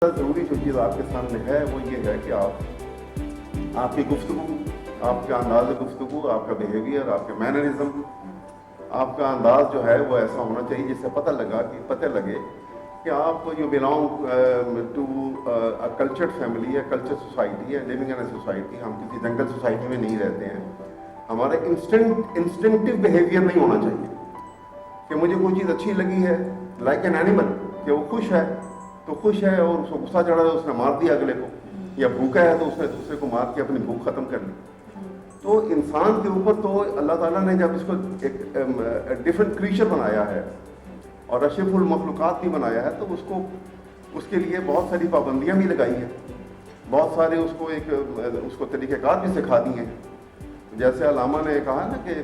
ضروری جو چیز آپ کے سامنے ہے وہ یہ ہے کہ آپ کی گفتگو، آپ کا انداز گفتگو، آپ کا بیہیویئر، آپ کے مینرزم، آپ کا انداز جو ہے وہ ایسا ہونا چاہیے جس سے پتہ لگے کہ آپ you belong to cultured family ہے، کلچر سوسائٹی ہے، لیونگ ان اے سوسائٹی. ہم کسی جنگل سوسائٹی میں نہیں رہتے ہیں. ہمارا انسٹنکٹیو بیہیویئر نہیں ہونا چاہیے کہ مجھے کوئی چیز اچھی لگی ہے لائک این اینیمل، کہ وہ خوش ہے تو خوش ہے اور اس کو غصہ چڑھا ہے اس نے مار دیا اگلے کو، یا بھوکا ہے تو اس نے دوسرے کو مار کے اپنی بھوک ختم کر لی. تو انسان کے اوپر تو اللہ تعالیٰ نے جب اس کو ایک ڈفرینٹ کریچر بنایا ہے اور اشرف المخلوقات بھی بنایا ہے تو اس کے لیے بہت ساری پابندیاں بھی لگائی ہیں، بہت سارے اس کو طریقہ کار بھی سکھا دی ہیں. جیسے علامہ نے کہا نا کہ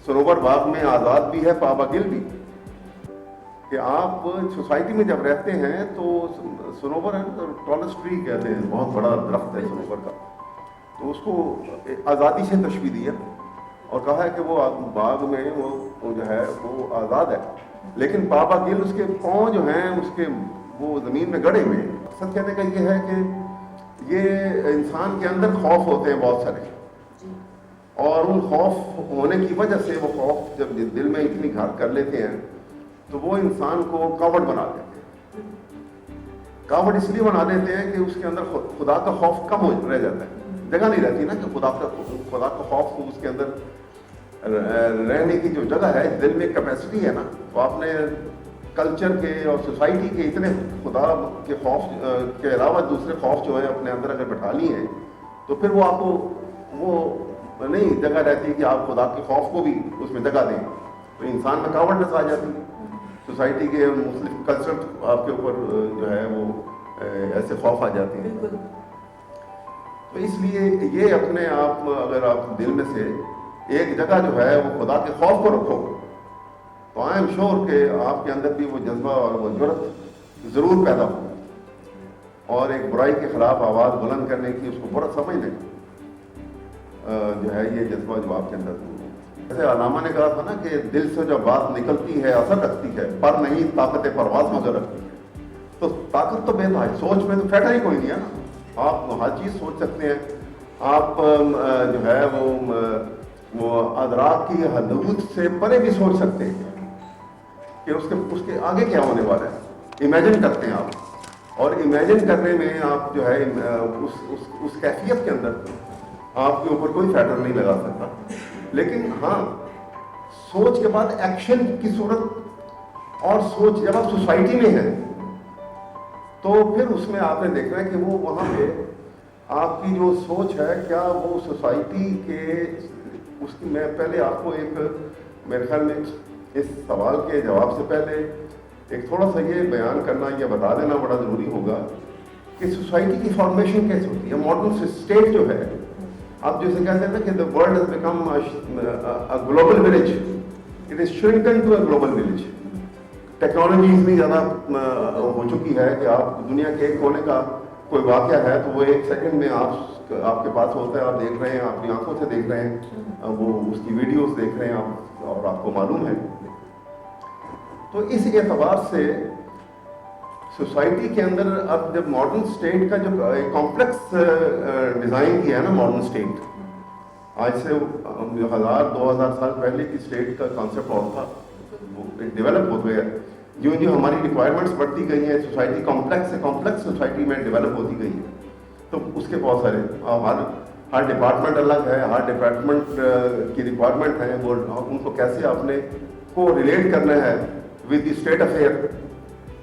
سنوبر باغ میں آزاد بھی ہے پابا گل بھی، کہ آپ سوسائٹی میں جب رہتے ہیں تو سنوبر ہے تو ٹالسٹ ٹری کہتے ہیں، بہت بڑا درخت ہے سنوبر کا، تو اس کو آزادی سے تشبیہ دیا اور کہا ہے کہ وہ باغ میں وہ جو ہے وہ آزاد ہے، لیکن پابا گل اس کے پاؤں جو ہیں وہ زمین میں گڑے ہوئے ہیں. سچ کہنے کا یہ ہے کہ یہ انسان کے اندر خوف ہوتے ہیں بہت سارے، اور ان خوف ہونے کی وجہ سے وہ خوف جب دل میں اتنی گھر کر لیتے ہیں تو وہ انسان کو کاوڑ بنا دیتے ہیں. کاوڑ اس لیے بنا دیتے ہیں کہ اس کے اندر خدا کا خوف کم رہ جاتا ہے، جگہ نہیں رہتی نا کہ خدا کا خوف اس کے اندر رہنے کی جو جگہ ہے، دل میں کیپیسٹی ہے نا. تو آپ نے کلچر کے اور سوسائٹی کے اتنے خدا کے خوف کے علاوہ دوسرے خوف جو ہے اپنے اندر اگر بٹھا لی ہیں تو پھر وہ آپ کو وہ نہیں جگہ رہتی کہ آپ خدا کے خوف کو بھی اس میں جگہ دیں. تو انسان میں کاوڑنس آ جاتی ہے. سوسائٹی کے مختلف کلچر آپ کے اوپر جو ہے وہ ایسے خوف آ جاتے ہیں. تو اس لیے یہ اپنے آپ اگر آپ دل میں سے ایک جگہ جو ہے وہ خدا کے خوف کو رکھو تو آئی ایم شیور کہ آپ کے اندر بھی وہ جذبہ اور وہ جرأت ضرور پیدا ہو، اور ایک برائی کے خلاف آواز بلند کرنے کی، اس کو برا سمجھنے کا جو ہے یہ جذبہ جو آپ کے اندر ہو. جیسے علامہ نے کہا تھا نا کہ دل سے جب بات نکلتی ہے اثر رکھتی ہے، پر نہیں طاقت پرواز مگر رکھتی ہے. تو طاقت تو بے تھا، سوچ میں تو پھیٹا ہی کوئی نہیں ہے نا. آپ ہر چیز سوچ سکتے ہیں. آپ جو ہے وہ ادراک کی حدود سے پرے بھی سوچ سکتے ہیں کہ اس کے آگے کیا ہونے والا ہے. امیجن کرتے ہیں آپ، اور امیجن کرنے میں آپ جو ہے اس کیفیت کے اندر آپ کے اوپر کوئی فیکٹر نہیں لگا سکتا. لیکن ہاں، سوچ کے بعد ایکشن کی صورت، اور سوچ جب آپ سوسائٹی میں ہیں تو پھر اس میں آپ نے دیکھنا ہے کہ وہ وہاں پہ آپ کی جو سوچ ہے کیا وہ سوسائٹی کے اس کی. میں پہلے آپ کو میرے خیال میں اس سوال کے جواب سے پہلے ایک تھوڑا سا یہ بیان کرنا یا بتا دینا بڑا ضروری ہوگا کہ سوسائٹی کی فارمیشن کیسے ہوتی ہے. ماڈرن اسٹیٹ جو ہے، آپ جیسے کہتے ہیں نا کہ the world has become a global village. It is shrunken to a global village. Technology اتنی زیادہ ہو چکی ہے کہ آپ دنیا کے ایک کونے کا کوئی واقعہ ہے تو وہ ایک سیکنڈ میں آپ کے پاس ہوتا ہے، آپ دیکھ رہے ہیں، اپنی آنکھوں سے دیکھ رہے ہیں، وہ اس کی ویڈیوز دیکھ رہے ہیں آپ، اور آپ کو معلوم ہے. تو اس اعتبار سے سوسائٹی کے اندر اب جب ماڈرن اسٹیٹ کا جو کمپلیکس ڈیزائن کیا ہے نا ماڈرن اسٹیٹ، آج سے 1000-2000 سال پہلے کی اسٹیٹ کا کانسیپٹ اور تھا، وہ ڈیولپ ہو گیا. جو ہماری ریکوائرمنٹس بڑھتی گئی ہیں، سوسائٹی کمپلیکس سوسائٹی میں ڈیولپ ہوتی گئی ہے، تو اس کے بہت سارے ہر ڈپارٹمنٹ الگ ہے، ہر ڈپارٹمنٹ کی ریکوائرمنٹ ہے، وہ ان کو کیسے اپنے کو ریلیٹ کرنا ہے with the state affair.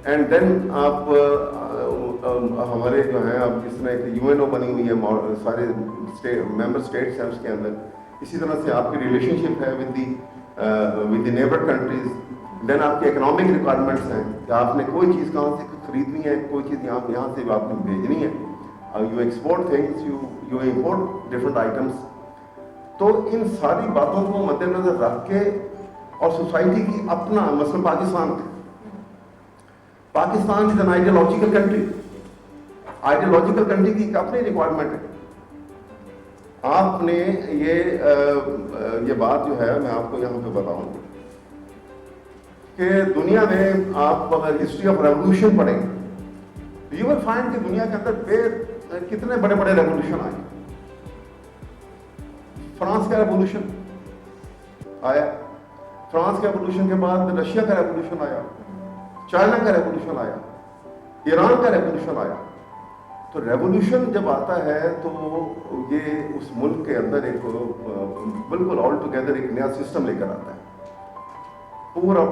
And then آپ ہمارے جو ہیں اب جس میں ایک UNO بنی ہوئی ہے، سارے ممبر اسٹیٹس ہیں اس کے اندر. اسی طرح سے آپ کی ریلیشن شپ ہے ود دی نیبر کنٹریز. دین آپ کے اکنامک ریکوائرمنٹس ہیں کہ آپ نے کوئی چیز کہاں سے خریدنی ہے، کوئی چیز یہاں سے آپ نے بھیجنی ہے. You export things, you import different items. تو ان ساری باتوں کو مد نظر رکھ کے، اور سوسائٹی کی اپنا مثلا Pakistan is an ideological country. Ideological country کی ایک اپنی ریکوائرمنٹ ہے. آپ نے یہ بات جو ہے میں آپ کو یہاں پہ بتاؤں کہ دنیا میں آپ اگر ہسٹری آف ریولوشن پڑھیں यू विल फाइंड कि दुनिया के अंदर कितने बड़े बड़े रेवोल्यूशन आए. फ्रांस का रेवोल्यूशन आया, फ्रांस के रेवोल्यूशन के बाद रशिया का रेवोल्यूशन आया, चाइना का रेवोल्यूशन आया, ईरान का रेवोल्यूशन आया. तो रेवोल्यूशन जब आता है तो ये उस मुल्क के अंदर एक बिल्कुल ऑल टुगेदर एक नया सिस्टम लेकर आता है, पूरा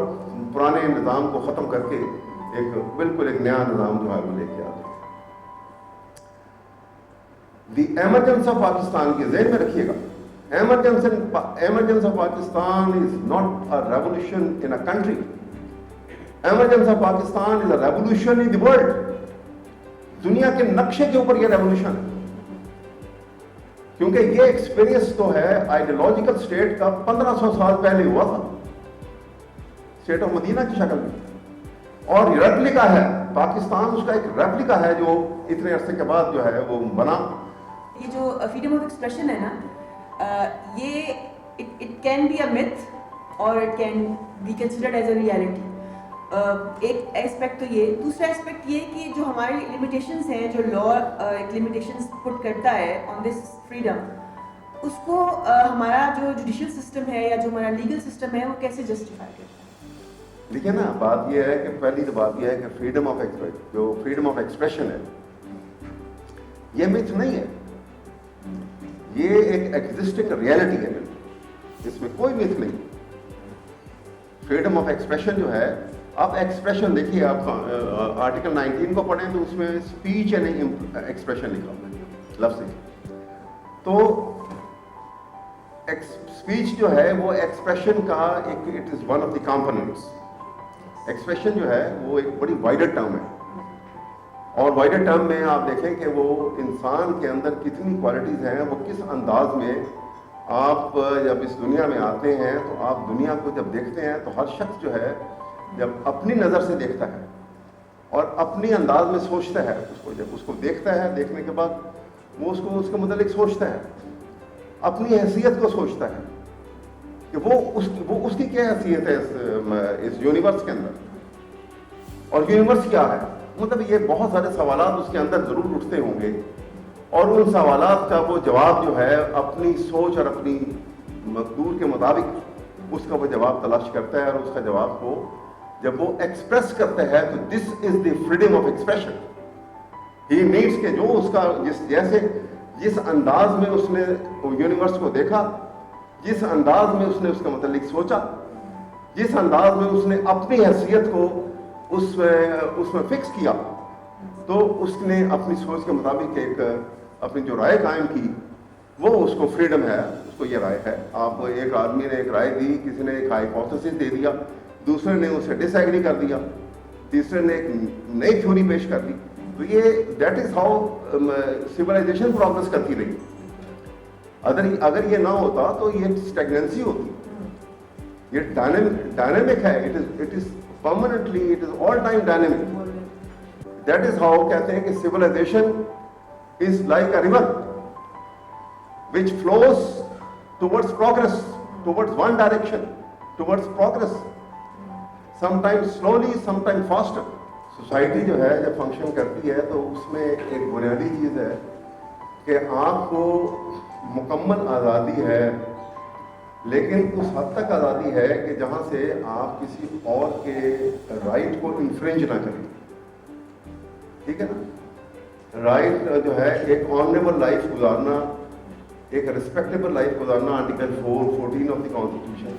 पुराने निज़ाम को ख़त्म करके एक बिल्कुल एक नया निज़ाम जो है वो लेके आता है. द एमरजेंस ऑफ पाकिस्तान की ज़हन में रखिएगा, emergence of Pakistan is not a revolution in a country. Emergence of Pakistan is a revolution in the world. दुनिया के नक्शे के ऊपर ये रेवोल्यूशन है, क्योंकि ये एक्सपीरियंस तो है आइडियोलॉजिकल स्टेट का 1500 साल पहले हुआ था, स्टेट ऑफ मदीना की शक्ल में, और रेप्लिका है पाकिस्तान, उसका एक रेप्लिका है जो इतने अरसे के बाद जो है वो बना. ये जो फ्रीडम ऑफ एक्सप्रेशन है ना, ये it can be a myth और it can be considered as a reality. एक एस्पेक्ट तो ये, दूसरा एस्पेक्ट ये कि जो हमारी लिमिटेशंस हैं, जो लॉ एक लिमिटेशंस पुट करता है ऑन दिस फ्रीडम, उसको हमारा जो जुडिशियल सिस्टम है या जो हमारा लीगल सिस्टम है वो कैसे जस्टिफाई करता है. देखिए ना, बात ये है कि पहली तो बात ये है कि फ्रीडम ऑफ एक्सप्रेशन है, ये मिथ नहीं है, ये एक एग्जिस्टिंग रियलिटी है, इसमें कोई मिथ नहीं. फ्रीडम ऑफ एक्सप्रेशन जो है, आप एक्सप्रेशन देखिए, आप आर्टिकल 19 को पढ़ें तो उसमें स्पीच एंड एक्सप्रेशन लिखा हुआ है लफ्ज़ से. तो स्पीच जो है वो एक्सप्रेशन का एक, it is one of the components. Expression जो है वो एक बड़ी वाइडर टर्म है, और वाइडर टर्म में आप देखें कि वो इंसान के अंदर कितनी क्वालिटीज़ हैं, वो किस अंदाज में आप जब इस दुनिया में आते हैं तो आप दुनिया को जब देखते हैं तो हर शख्स जो है जब अपनी नज़र से देखता है और अपनी अंदाज में सोचता है, उसको जब उसको देखता है, देखने के बाद वो उसको उसके मुतालिक सोचता है, अपनी हैसियत को सोचता है कि वो उसकी क्या हैसियत है इस यूनिवर्स के अंदर, और यूनिवर्स क्या है. मतलब ये बहुत सारे सवालात उसके अंदर ज़रूर उठते होंगे, और उन सवालात का वो जवाब जो है अपनी सोच और अपनी मकदूर के मुताबिक उसका वो जवाब तलाश करता है, और उसका जवाब को जब वो एक्सप्रेस करता है तो this is the freedom of expression. He needs के जो उसका जिस अंदाज में उसने यूनिवर्स को देखा, जिस अंदाज में उसने उसके मुतालिक सोचा, जिस अंदाज में उसने अपनी हैसियत को उसमें फिक्स किया, तो उसने अपनी सोच के मुताबिक एक अपनी जो राय कायम की, वो उसको फ्रीडम है, उसको ये राय है. आप एक आदमी ने एक राय दी, किसी ने एक हाइपोथेसिस दे दिया, दूसरे ने उसे डिसएग्री कर दिया, तीसरे ने एक नई थ्योरी पेश कर दी. तो ये that is how civilization progress करती रही. अगर ये ना होता तो ये स्टैग्नेंसी होती. ये डायनेमिक है, it is permanently, it is all time dynamic. That is how कहते हैं कि civilization is like a river which flows towards progress, towards one direction, towards progress, sometimes slowly, sometimes faster. Society जो है जब function करती है तो उसमें एक बुनियादी चीज़ है कि आपको मुकम्मल आज़ादी है, लेकिन उस हद तक आज़ादी है कि जहाँ से आप किसी और के राइट को इन्फ्रिंज ना करें. ठीक है ना. राइट जो है एक ऑनरेबल लाइफ गुजारना, एक रिस्पेक्टेबल लाइफ गुजारना, आर्टिकल 14 ऑफ द कॉन्स्टिट्यूशन,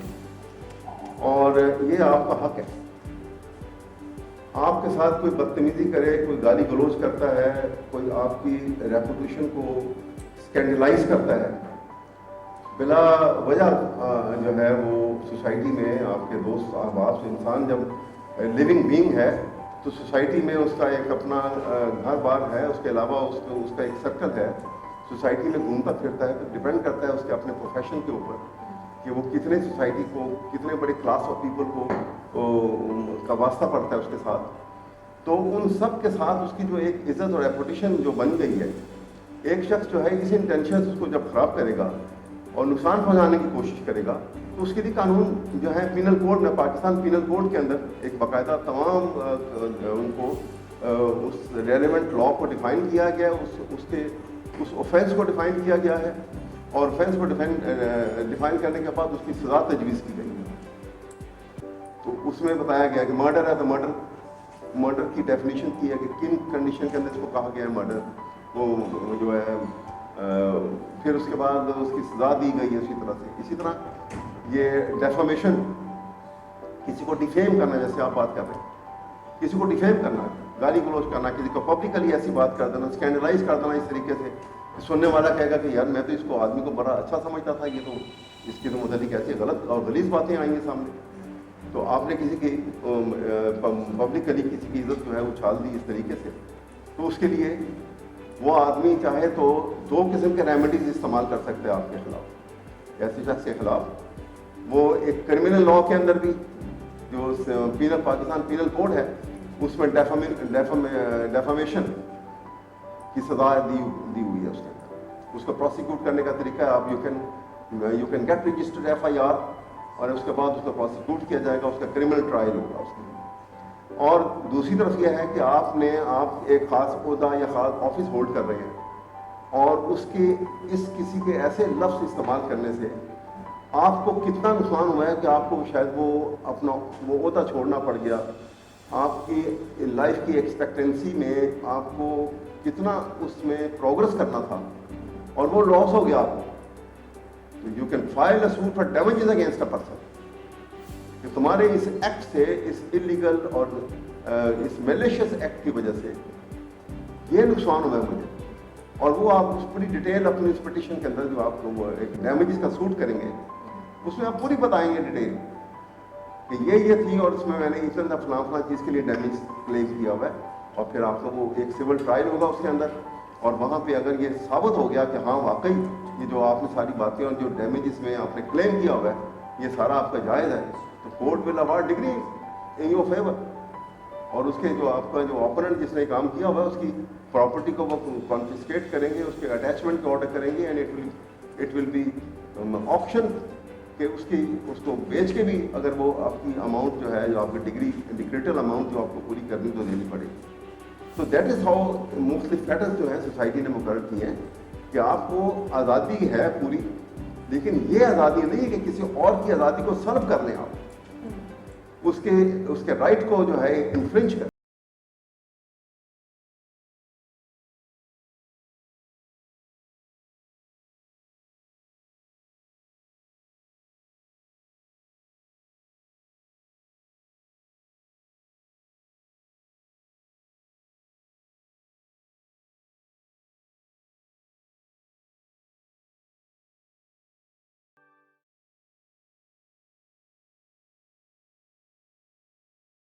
और ये आपका हक है. आपके साथ कोई बदतमीजी करे, कोई गाली गलौज करता है, कोई आपकी रेपुटेशन को स्कैंडलाइज करता है, बिला वजह जो है वो सोसाइटी में आपके दोस्त अहबाब से, इंसान जब लिविंग बीइंग है तो सोसाइटी में उसका एक अपना घर बार है, उसके अलावा उसका एक सर्कल है, सोसाइटी में घूमता फिरता है. तो डिपेंड करता है उसके अपने प्रोफेशन के ऊपर कि वो कितने सोसाइटी को, कितने बड़े क्लास ऑफ पीपल को का वास्ता पड़ता है उसके साथ. तो उन सब के साथ उसकी जो एक इज्जत और रेपुटेशन जो बन गई है, एक शख्स जो है इसी इंटेंशन से उसको जब ख़राब करेगा और नुकसान पहुंचाने की कोशिश करेगा, तो उसके लिए कानून जो है पीनल कोड में, पाकिस्तान पीनल कोड के अंदर एक बाकायदा तमाम उनको उस रेलेवेंट लॉ को डिफाइन किया गया है, उस ऑफेंस को डिफाइन किया गया है, और ऑफेंस को डिफाइन करने के बाद उसकी सज़ा तजवीज़ की गई है। तो उसमें बताया गया कि मर्डर है तो मर्डर की डेफिनेशन की है कि किन कंडीशन के अंदर इसको कहा गया है मर्डर, वो जो है फिर उसके बाद उसकी सज़ा दी गई है उसी तरह से। इसी तरह ये डेफामेशन, किसी को डिफेम करना, जैसे आप बात कर रहे हैं, किसी को डिफेम करना, गाली गलौज करना, किसी को पब्लिकली ऐसी बात कर देना, स्कैंडलाइज कर देना इस तरीके से, सुनने वाला कहेगा कि यार मैं तो इसको आदमी को बड़ा अच्छा समझता था, ये तो इसकी तो मतलब ऐसी गलत और गलीज बातें आई हैं सामने। तो आपने किसी की पब्लिकली किसी की इज्जत जो है उछाल दी इस तरीके से, तो उसके लिए वो आदमी चाहे तो 2 किस्म के रेमेडीज इस्तेमाल कर सकते हैं आपके खिलाफ, ऐसे शख्स के खिलाफ। वो एक क्रिमिनल लॉ के अंदर भी, जो पाकिस्तान पीनल कोड है, उसमें डेफामेशन की सजा दी हुई है उसके अंदर। उसको प्रोसिक्यूट करने का तरीका है, आप you can get registered FIR, और उसके बाद उसको प्रोसिक्यूट किया जाएगा, उसका क्रिमिनल ट्रायल होगा उसके। और दूसरी तरफ यह है कि आप एक ख़ास ओहदा या ख़ास ऑफिस होल्ड कर रहे हैं, और उसके किसी के ऐसे लफ्ज़ इस्तेमाल करने से आपको कितना नुकसान हुआ है कि आपको शायद वो ओहदा छोड़ना पड़ गया, आपकी लाइफ की एक्सपेक्टेंसी में आपको कितना उसमें प्रोग्रेस करना था और वो लॉस हो गया आपको, तो you can file a suit for damages against a person कि तुम्हारे इस एक्ट से, इस इलीगल और इस मैलिशियस एक्ट की वजह से ये नुकसान हुआ है मुझे। और वो आप उस पूरी डिटेल अपनी इस पिटीशन के अंदर जो आप एक डैमेजेस का सूट करेंगे, उसमें आप पूरी बताएंगे डिटेल कि ये थी और उसमें मैंने इतना फलां चीज़ के लिए डैमेज क्लेम किया हुआ है। और फिर आपको वो एक सिविल ट्रायल होगा उसके अंदर, और वहाँ पे अगर ये साबित हो गया कि हाँ वाकई ये जो आपने सारी बातें और जो डैमेजेस में आपने क्लेम किया हुआ है ये सारा आपका जायज़ है, तो court will award degree in your favour. और उसके जो आपका जो ओपोनेंट जिसने काम किया हुआ है उसकी प्रॉपर्टी को वो कॉन्फिस्केट करेंगे, उसके अटैचमेंट का ऑर्डर करेंगे, and it will be option कि उसको बेच के भी अगर वो आपकी अमाउंट जो है, जो आपकी डिक्रेटल अमाउंट जो आपको पूरी करनी तो देनी पड़ेगी। तो दैट इज़ हाउ मुख्तलिफ स्टेटस जो है सोसाइटी ने मुकर्रर किए हैं कि आपको आज़ादी है पूरी, लेकिन ये आज़ादी नहीं है कि किसी और की आज़ादी को सल्ब कर लें आप, उसके राइट को जो है इन्फ्रिंज कर